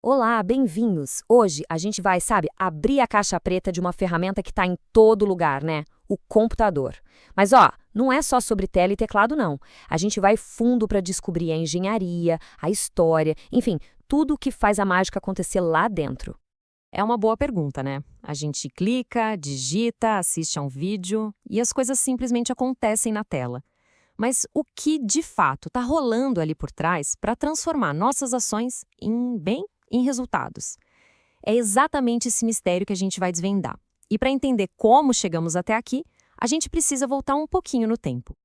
Olá, bem-vindos! Hoje a gente vai, abrir a caixa preta de uma ferramenta que está em todo lugar, né? O computador. Mas não é só sobre tela e teclado, não. A gente vai fundo para descobrir a engenharia, a história, enfim, tudo o que faz a mágica acontecer lá dentro. É uma boa pergunta, né? A gente clica, digita, assiste a um vídeo e as coisas simplesmente acontecem na tela. Mas o que de fato está rolando ali por trás para transformar nossas ações em resultados? É exatamente esse mistério que a gente vai desvendar. E para entender como chegamos até aqui, a gente precisa voltar um pouquinho no tempo.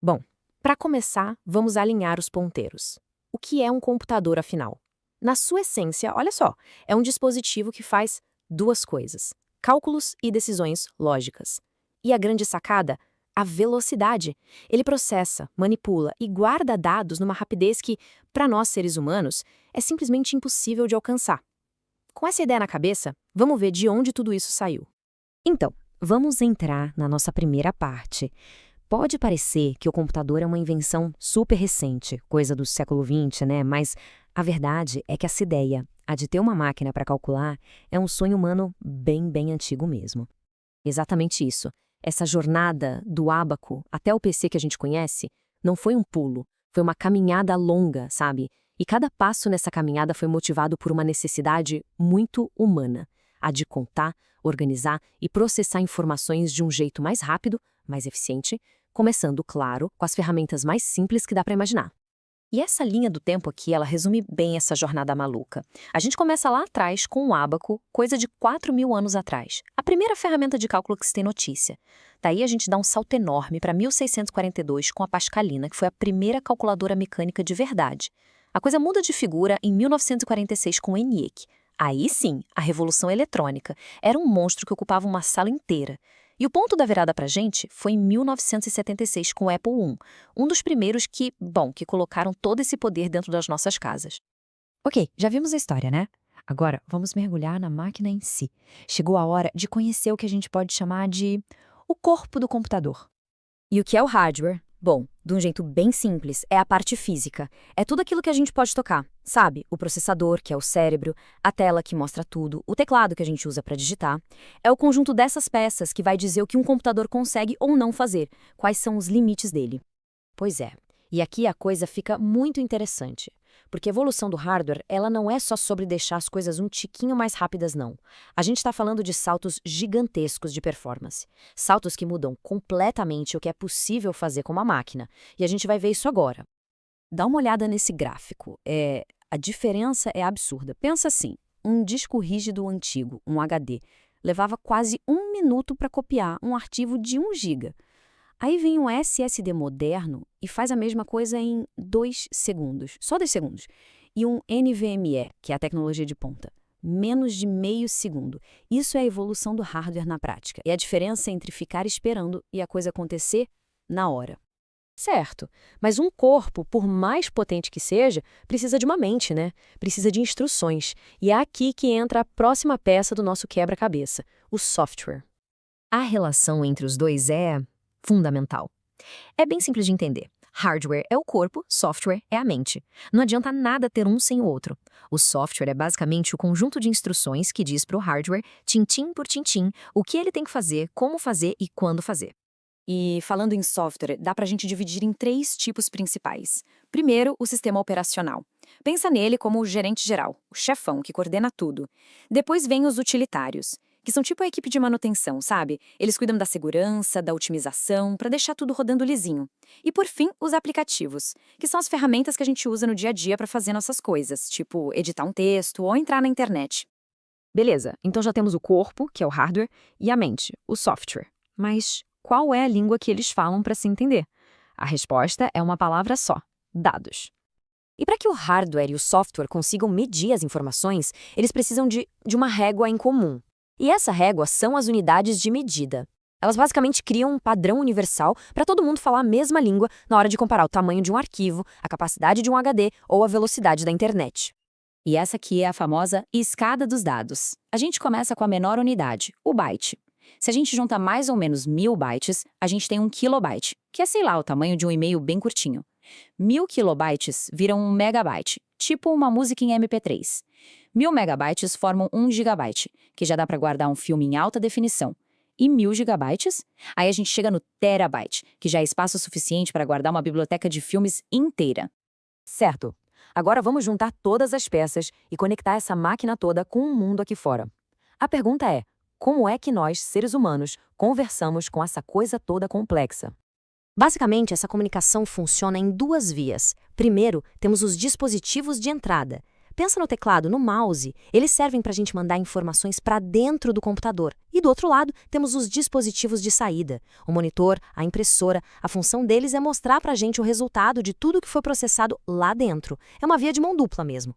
Bom, para começar, vamos alinhar os ponteiros. O que é um computador, afinal? Na sua essência, olha só, é um dispositivo que faz duas coisas: cálculos e decisões lógicas. E a grande sacada? A velocidade. Ele processa, manipula e guarda dados numa rapidez que, para nós seres humanos, é simplesmente impossível de alcançar. Com essa ideia na cabeça, vamos ver de onde tudo isso saiu. Então, vamos entrar na nossa primeira parte. Pode parecer que o computador é uma invenção super recente, coisa do século XX, né? Mas a verdade é que essa ideia, a de ter uma máquina para calcular, é um sonho humano bem antigo mesmo. Exatamente isso. Essa jornada do ábaco até o PC que a gente conhece não foi um pulo, foi uma caminhada longa, sabe? E cada passo nessa caminhada foi motivado por uma necessidade muito humana, a de contar, organizar e processar informações de um jeito mais rápido, mais eficiente, começando, claro, com as ferramentas mais simples que dá para imaginar. E essa linha do tempo aqui, ela resume bem essa jornada maluca. A gente começa lá atrás com o ábaco, coisa de 4.000 anos atrás. A primeira ferramenta de cálculo que se tem notícia. Daí a gente dá um salto enorme para 1642 com a Pascalina, que foi a primeira calculadora mecânica de verdade. A coisa muda de figura em 1946 com o ENIAC. Aí sim, a revolução eletrônica. Era um monstro que ocupava uma sala inteira. E o ponto da virada pra gente foi em 1976 com o Apple I, um dos primeiros que colocaram todo esse poder dentro das nossas casas. Ok, já vimos a história, né? Agora, vamos mergulhar na máquina em si. Chegou a hora de conhecer o que a gente pode chamar de o corpo do computador. E o que é o hardware? Bom, de um jeito bem simples, é a parte física. É tudo aquilo que a gente pode tocar, sabe? O processador, que é o cérebro, a tela que mostra tudo, o teclado que a gente usa para digitar. É o conjunto dessas peças que vai dizer o que um computador consegue ou não fazer, quais são os limites dele. Pois é, e aqui a coisa fica muito interessante. Porque a evolução do hardware, ela não é só sobre deixar as coisas um tiquinho mais rápidas, não. A gente está falando de saltos gigantescos de performance. Saltos que mudam completamente o que é possível fazer com uma máquina. E a gente vai ver isso agora. Dá uma olhada nesse gráfico. A diferença é absurda. Pensa assim, um disco rígido antigo, um HD, levava quase 1 minuto para copiar um arquivo de 1 GB. Aí vem um SSD moderno e faz a mesma coisa em 2 segundos, só 2 segundos. E um NVMe, que é a tecnologia de ponta, menos de meio segundo. Isso é a evolução do hardware na prática. É a diferença entre ficar esperando e a coisa acontecer na hora. Certo, mas um corpo, por mais potente que seja, precisa de uma mente, né? Precisa de instruções. E é aqui que entra a próxima peça do nosso quebra-cabeça, o software. A relação entre os dois é fundamental. É bem simples de entender. Hardware é o corpo, software é a mente. Não adianta nada ter um sem o outro. O software é basicamente o conjunto de instruções que diz para o hardware, tintim por tintim, o que ele tem que fazer, como fazer e quando fazer. E falando em software, dá para a gente dividir em 3 tipos principais. Primeiro, o sistema operacional. Pensa nele como o gerente geral, o chefão que coordena tudo. Depois vem os utilitários, que são tipo a equipe de manutenção, sabe? Eles cuidam da segurança, da otimização, para deixar tudo rodando lisinho. E por fim, os aplicativos, que são as ferramentas que a gente usa no dia a dia para fazer nossas coisas, tipo editar um texto ou entrar na internet. Beleza, então já temos o corpo, que é o hardware, e a mente, o software. Mas qual é a língua que eles falam para se entender? A resposta é uma palavra só: dados. E para que o hardware e o software consigam medir as informações, eles precisam de uma régua em comum. E essa régua são as unidades de medida. Elas basicamente criam um padrão universal para todo mundo falar a mesma língua na hora de comparar o tamanho de um arquivo, a capacidade de um HD ou a velocidade da internet. E essa aqui é a famosa escada dos dados. A gente começa com a menor unidade, o byte. Se a gente junta mais ou menos 1000 bytes, a gente tem 1 kilobyte, que é, sei lá, o tamanho de um e-mail bem curtinho. 1000 kilobytes viram 1 megabyte, tipo uma música em MP3. 1000 megabytes formam 1 gigabyte, que já dá para guardar um filme em alta definição. E 1000 gigabytes? Aí a gente chega no terabyte, que já é espaço suficiente para guardar uma biblioteca de filmes inteira. Certo. Agora vamos juntar todas as peças e conectar essa máquina toda com o mundo aqui fora. A pergunta é: como é que nós, seres humanos, conversamos com essa coisa toda complexa? Basicamente, essa comunicação funciona em duas vias. Primeiro, temos os dispositivos de entrada. Pensa no teclado, no mouse, eles servem para a gente mandar informações para dentro do computador. E do outro lado, temos os dispositivos de saída. O monitor, a impressora, a função deles é mostrar para a gente o resultado de tudo que foi processado lá dentro. É uma via de mão dupla mesmo.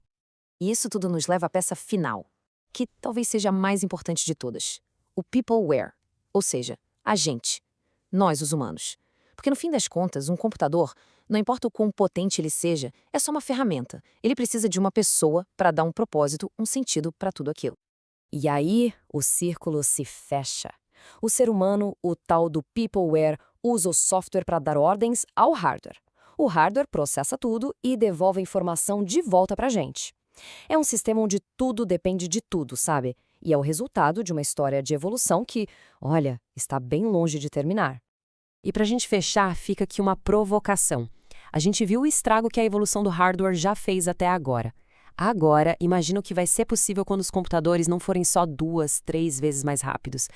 E isso tudo nos leva à peça final, que talvez seja a mais importante de todas. O peopleware, ou seja, a gente. Nós, os humanos. Porque no fim das contas, um computador, não importa o quão potente ele seja, é só uma ferramenta. Ele precisa de uma pessoa para dar um propósito, um sentido para tudo aquilo. E aí, o círculo se fecha. O ser humano, o tal do peopleware, usa o software para dar ordens ao hardware. O hardware processa tudo e devolve a informação de volta para a gente. É um sistema onde tudo depende de tudo, sabe? E é o resultado de uma história de evolução que, olha, está bem longe de terminar. E para a gente fechar, fica aqui uma provocação. A gente viu o estrago que a evolução do hardware já fez até agora. Agora, imagina o que vai ser possível quando os computadores não forem só 2, 3 vezes mais rápidos,